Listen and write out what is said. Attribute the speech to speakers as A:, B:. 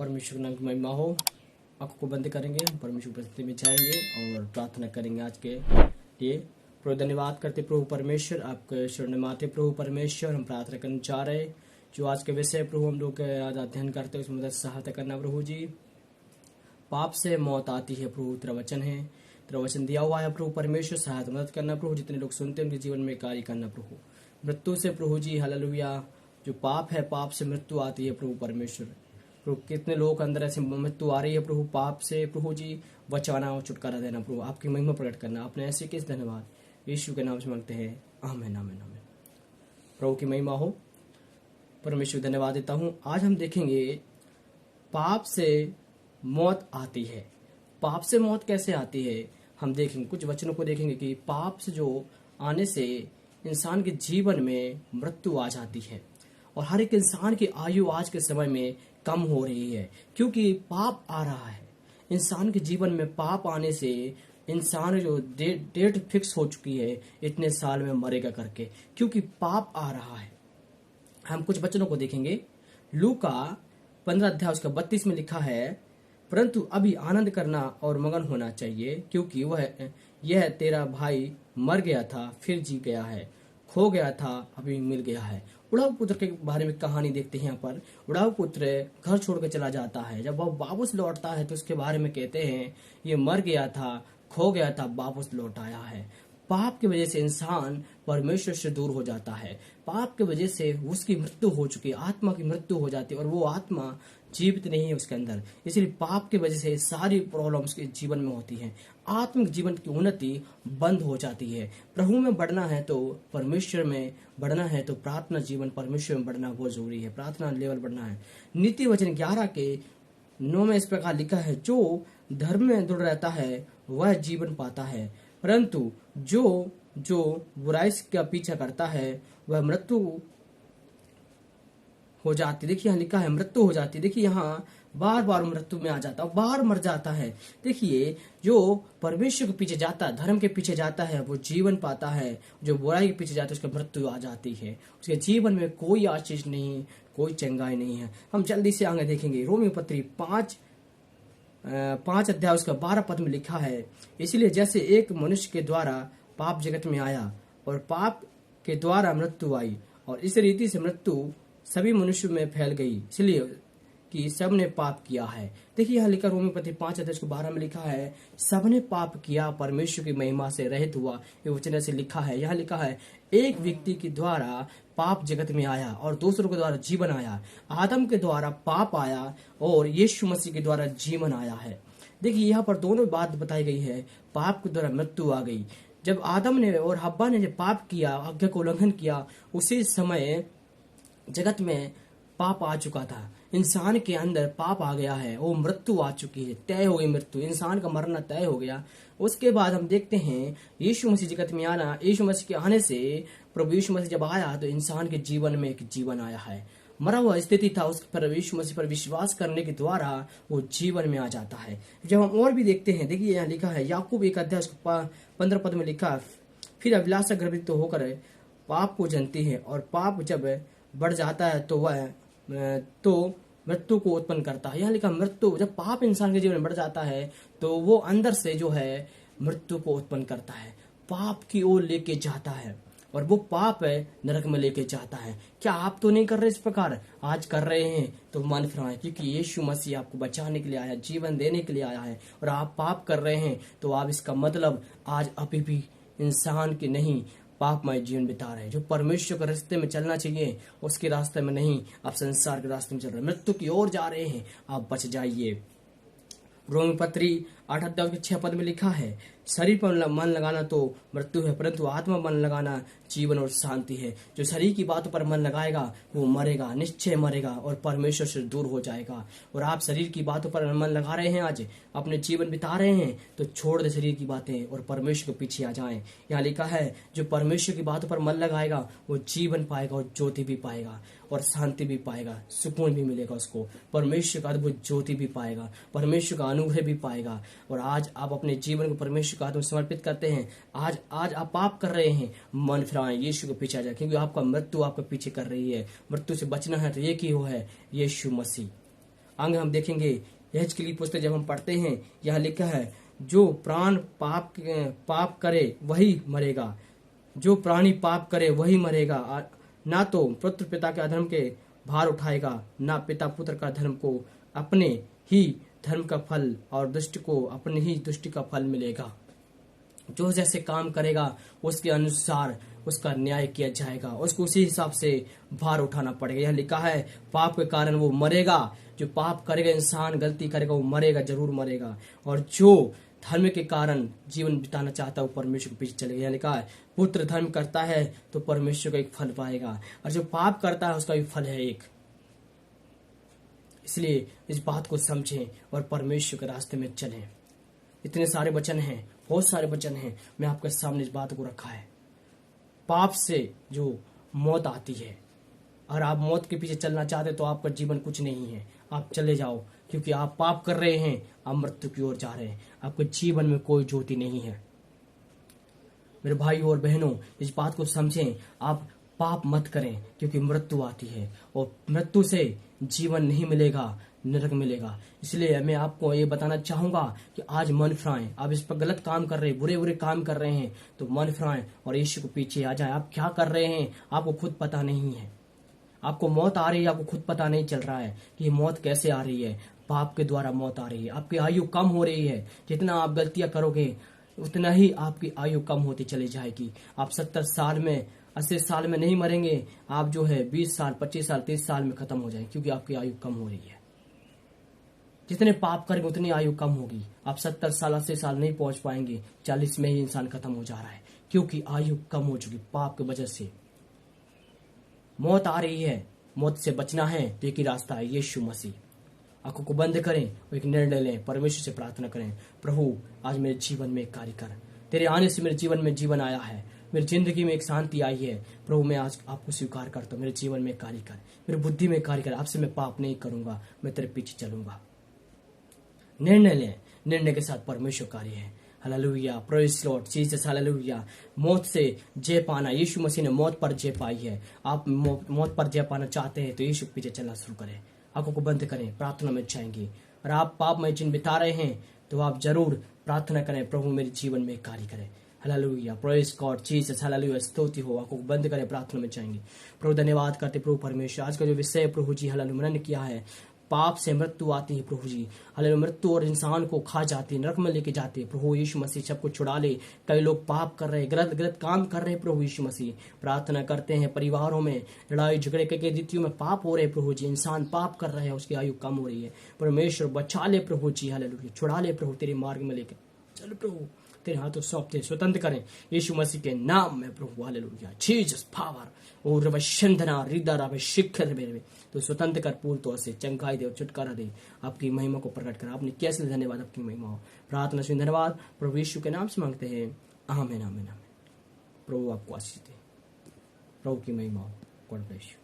A: परमेश्वर के नाम की महिमा हो। आंखों को बंद करेंगे, परमेश्वर की उपस्थिति में जाएंगे और प्रार्थना करेंगे आज के लिए। प्रभु धन्यवाद करते प्रभु परमेश्वर, आपके शरण में आते प्रभु परमेश्वर। हम प्रार्थना करना चाह रहे जो आज के विषय प्रभु हम लोग आज अध्ययन करते हैं उसमें मदद सहायता करना प्रभु जी। पाप से मौत आती है प्रभु, तेरा वचन है, तेरा वचन दिया हुआ है प्रभु परमेश्वर। सहायता मदद करना प्रभु, जितने लोग सुनते हैं उनके जीवन में कार्य करना प्रभु। मृत्यु से प्रभु जी हालेलुया, जो पाप है पाप से मृत्यु आती है प्रभु परमेश्वर। प्रभु कितने लोग अंदर ऐसे मृत्यु आ रही है प्रभु पाप से, प्रभु जी बचाना और छुटकारा देना प्रभु, आपकी महिमा प्रकट करना। आपने ऐसे किस धन्यवाद यीशु के नाम से मांगते हैं, आमीन आमीन आमीन। प्रभु की महिमा हो। परमेश्वर धन्यवाद देता हूँ। आज हम देखेंगे पाप से मौत आती है। पाप से मौत कैसे आती है हम देखेंगे, कुछ वचनों को देखेंगे कि पाप से जो आने से इंसान के जीवन में मृत्यु आ जाती है और हर एक इंसान की आयु आज के समय में कम हो रही है क्योंकि पाप आ रहा है। इंसान के जीवन में पाप आने से इंसान जो डेट फिक्स हो चुकी है इतने साल में मरेगा करके, क्योंकि पाप आ रहा है। हम कुछ वचनों को देखेंगे। लूका 15 अध्याय उसका 32 में लिखा है, परंतु अभी आनंद करना और मगन होना चाहिए क्योंकि यह तेरा भाई मर गया था फिर जी गया है, खो गया था अभी मिल गया है। उड़ाऊ पुत्र के बारे में कहानी देखते हैं। यहाँ पर उड़ाऊ पुत्र घर छोड़कर चला जाता है, जब वह वापस लौटता है तो उसके बारे में कहते हैं ये मर गया था, खो गया था, वापस लौट आया है। पाप की वजह से इंसान परमेश्वर से दूर हो जाता है। पाप की वजह से उसकी मृत्यु हो चुकी है, आत्मा की मृत्यु हो जाती है और वो आत्मा जीवित नहीं है उसके अंदर। इसलिए पाप की वजह से सारी प्रॉब्लम उसके जीवन में होती है। आत्मिक जीवन की उन्नति बंद हो जाती है। प्रभु में बढ़ना है तो परमेश्वर में बढ़ना है तो प्रार्थना जीवन परमेश्वर में बढ़ना बहुत जरूरी है। प्रार्थना लेवल बढ़ना है। नीति वचन 11 के 9 में इस प्रकार लिखा है, जो धर्म में दृढ़ रहता है वह जीवन पाता है, परंतु जो बुराई का पीछा करता है वह मृत्यु हो जाती। देखिए यहाँ लिखा है मृत्यु हो जाती। देखिए यहाँ बार बार मृत्यु में आ जाता है, बार मर जाता है। देखिए जो परमेश्वर के पीछे जाता है, धर्म के पीछे जाता है वो जीवन पाता है, जो बुराई के पीछे जाता है उसका मृत्यु आ जाती है। उसके जीवन में कोई आशीष नहीं, कोई चंगाई नहीं है। हम जल्दी से आगे देखेंगे। रोमी पत्री 5 अध्याय उसका 12 पद में लिखा है, इसलिए जैसे एक मनुष्य के द्वारा पाप जगत में आया और पाप के द्वारा मृत्यु आई और इस रीति से मृत्यु सभी मनुष्यों में फैल गई, इसलिए कि सब ने पाप किया है। देखिए यहाँ लिखा रोमी पत्री 5 अध्याय 12 में लिखा है, सबने पाप किया परमेश्वर की महिमा से रहित हुआ। ये वचन से लिखा है। यहाँ लिखा है एक व्यक्ति के द्वारा पाप जगत में आया और दूसरों के द्वारा जीवन आया। आदम के द्वारा पाप आया और यीशु मसीह के द्वारा जीवन आया है। देखिए यहाँ पर दोनों बात बताई गई है। पाप के द्वारा मृत्यु आ गई। जब आदम ने और हब्बा ने जब पाप किया, आज्ञा को उल्लंघन किया, उसी समय जगत में पाप आ चुका था। इंसान के अंदर पाप आ गया है, वो मृत्यु आ चुकी है, तय हो गई मृत्यु, इंसान का मरना तय हो गया। उसके बाद हम देखते हैं यीशु मसीह जगत में आना। यीशु मसीह के आने से प्रभु यीशु मसीह जब आया तो इंसान के जीवन में एक जीवन आया है। मरा हुआ स्थिति था, उस पर यीशु मसीह पर विश्वास करने के द्वारा वो जीवन में आ जाता है। जब हम और भी देखते हैं, देखिए यहाँ लिखा है याकूब 1 अध्याय 15 पद में लिखा, फिर अभिलाषा गर्भित तो होकर पाप को जनती है और पाप जब बढ़ जाता है तो वह मृत्यु को उत्पन्न करता है। यहाँ लिखा मृत्यु, जब पाप इंसान के जीवन में बढ़ जाता है तो वो अंदर से जो है मृत्यु को उत्पन्न करता है, पाप की ओर लेके जाता है और वो पाप है नरक में लेके जाता है। क्या आप तो नहीं कर रहे इस प्रकार? आज कर रहे हैं तो मन फिराएं, क्योंकि यीशु मसीह आपको बचाने के लिए आया, जीवन देने के लिए आया है। और आप पाप कर रहे हैं तो आप इसका मतलब आज अभी भी इंसान के नहीं पापमय जीवन बिता रहे हैं। जो परमेश्वर के रास्ते में चलना चाहिए उसके रास्ते में नहीं, आप संसार के रास्ते में चल रहे हैं, मृत्यु की ओर जा रहे हैं। आप बच जाइए। रोमी पत्री 8 अध्याय के 6 पद में लिखा है, शरीर पर मन लगाना तो मृत्यु है, परंतु आत्मा मन लगाना जीवन और शांति है। जो शरीर की बातों पर मन लगाएगा वो मरेगा, निश्चय मरेगा और परमेश्वर से दूर हो जाएगा। और आप शरीर की बातों पर मन लगा रहे हैं, आज अपने जीवन बिता रहे हैं, तो छोड़ दे शरीर की बातें और परमेश्वर के पीछे आ जाएं। यहाँ लिखा है जो परमेश्वर की बातों पर मन लगाएगा वो जीवन पाएगा और ज्योति भी पाएगा और शांति भी पाएगा, सुकून भी मिलेगा उसको, परमेश्वर का अद्भुत ज्योति भी पाएगा, परमेश्वर का अनुग्रह भी पाएगा। और आज आप अपने जीवन को परमेश्वर के हाथ में समर्पित करते हैं। आज आप पाप कर रहे हैं, मन फिराएं, यीशु के पीछे आ जाए, क्योंकि आपका मृत्यु आपके पीछे कर रही है। मृत्यु से बचना है तो एक ही हो है, यीशु मसीह। आगे हम देखेंगे यहेजकेल की पुस्तक जब हम पढ़ते हैं, यह लिखा है, जो प्राण पाप करे वही मरेगा, जो प्राणी पाप करे वही मरेगा। ना तो पुत्र पिता के अधर्म के भार उठाएगा, ना पिता पुत्र का धर्म को अपने ही धर्म का फल, और दुष्ट को अपने ही दुष्टि का फल मिलेगा। जो जैसे काम करेगा उसके अनुसार उसका न्याय किया जाएगा, उसको उसी हिसाब से भार उठाना पड़ेगा। यह लिखा है, पाप के कारण वो मरेगा। जो पाप करेगा, इंसान गलती करेगा, वो मरेगा, जरूर मरेगा। और जो धर्म के कारण जीवन बिताना चाहता है वो परमेश्वर के पीछे चलेगा। यह लिखा है, पुत्र धर्म करता है तो परमेश्वर का एक फल पाएगा, और जो पाप करता है उसका भी फल है एक। इसलिए इस बात को समझें और परमेश्वर के रास्ते में चलें। इतने सारे वचन हैं, बहुत सारे वचन हैं, मैं आपके सामने इस बात को रखा है। पाप से जो मौत आती है, और आप मौत के पीछे चलना चाहते तो आपका जीवन कुछ नहीं है, आप चले जाओ, क्योंकि आप पाप कर रहे हैं, आप मृत्यु की ओर जा रहे हैं, आपके जीवन में कोई ज्योति नहीं है। मेरे भाई और बहनों, इस बात को समझें, आप पाप मत करें, क्योंकि मृत्यु आती है, और मृत्यु से जीवन नहीं मिलेगा, नरक मिलेगा। इसलिए मैं आपको ये बताना चाहूंगा कि आज मन फिराएं। आप इस पर गलत काम कर रहे हैं, बुरे बुरे काम कर रहे हैं, तो मन फिराएं और यीशु को पीछे आ जाएं। आप क्या कर रहे हैं आपको खुद पता नहीं है। आपको मौत आ रही है, आपको खुद पता नहीं चल रहा है कि ये मौत कैसे आ रही है। पाप के द्वारा मौत आ रही है, आपकी आयु कम हो रही है। जितना आप गलतियां करोगे उतना ही आपकी आयु कम होती चली जाएगी। आप 70 साल में, 80 साल में नहीं मरेंगे, आप जो है 20 साल, 25 साल, 30 साल में खत्म हो जाएंगे, क्योंकि आपकी आयु कम हो रही है। जितने पाप करेंगे उतनी आयु कम होगी। आप 70 साल, 80 साल नहीं पहुंच पाएंगे, 40 में ही इंसान खत्म हो जा रहा है, क्योंकि आयु कम हो चुकी पाप की वजह से। मौत आ रही है, मौत से बचना है तो एक ही रास्ता है, यीशु मसीह। आंखों को बंद करें और एक निर्णय लें, परमेश्वर से प्रार्थना करें, प्रभु आज मेरे जीवन में एक कार्य कर। तेरे आने से मेरे जीवन में जीवन आया है, मेरी जिंदगी में एक शांति आई है। प्रभु मैं आज आपको स्वीकार करता हूँ, मेरे जीवन में कार्य कर, मेरी बुद्धि में कार्य कर। आपसे मैं पाप नहीं करूंगा, मैं तेरे पीछे चलूंगा। निर्णय लें, निर्णय के साथ परमेश्वर कार्य है। Hallelujah, praise Lord Jesus, hallelujah. मौत से जय पाना, यीशु मसीह ने मौत पर जय पाई है। आप मौत पर जय पाना चाहते हैं तो यीशु के पीछे चलना शुरू करें, आंखों को बंद करें, प्रार्थना में जाएंगे। और आप पाप में जिन बिता रहे हैं तो आप जरूर प्रार्थना करें, प्रभु मेरे जीवन में कार्य करें। Hallelujah, praise God Jesus, hallelujah. स्तुति हो, आंखों को बंद करें, प्रार्थना में जाएंगे। प्रभु धन्यवाद करते प्रभु परमेश्वर, आज का जो विषय प्रभु जी हालेलुया मनन किया है, पाप से मृत्यु आती है प्रभु जी, हालेलुया। मृत्यु और इंसान को खा जाती है, नरक में लेके जाती है। प्रभु यीशु मसीह सबको छुड़ा ले। कई लोग पाप कर रहे हैं, गलत गलत काम कर रहे हैं। प्रभु यीशु मसीह प्रार्थना करते हैं, परिवारों में लड़ाई झगड़े के रीतियों में पाप हो रहे हैं प्रभु जी, इंसान पाप कर रहे हैं, उसकी आयु कम हो रही है। परमेश्वर बचा ले प्रभु जी, हालेलुया। छुड़ा ले प्रभु, तेरे मार्ग में लेकर चल प्रभु, तेरे हाथों सौंपते स्वतंत्र करें यीशु मसीह के नाम में प्रभु, हालेलुया। जीसस पावर और रवशंधना हृदय रव शिखर मेरे, तो स्वतंत्र कर, पूर्ण तौर से चंगाई दे और छुटकारा दे, आपकी महिमा को प्रकट कर। आपने कैसे धन्यवाद, आपकी महिमा हो। प्रार्थना से धन्यवाद प्रभु यीशु के नाम से मांगते हैं, आमीन आमीन आमीन। प्रभु आपको आशीष दे, प्रभु की महिमा हो। God bless you.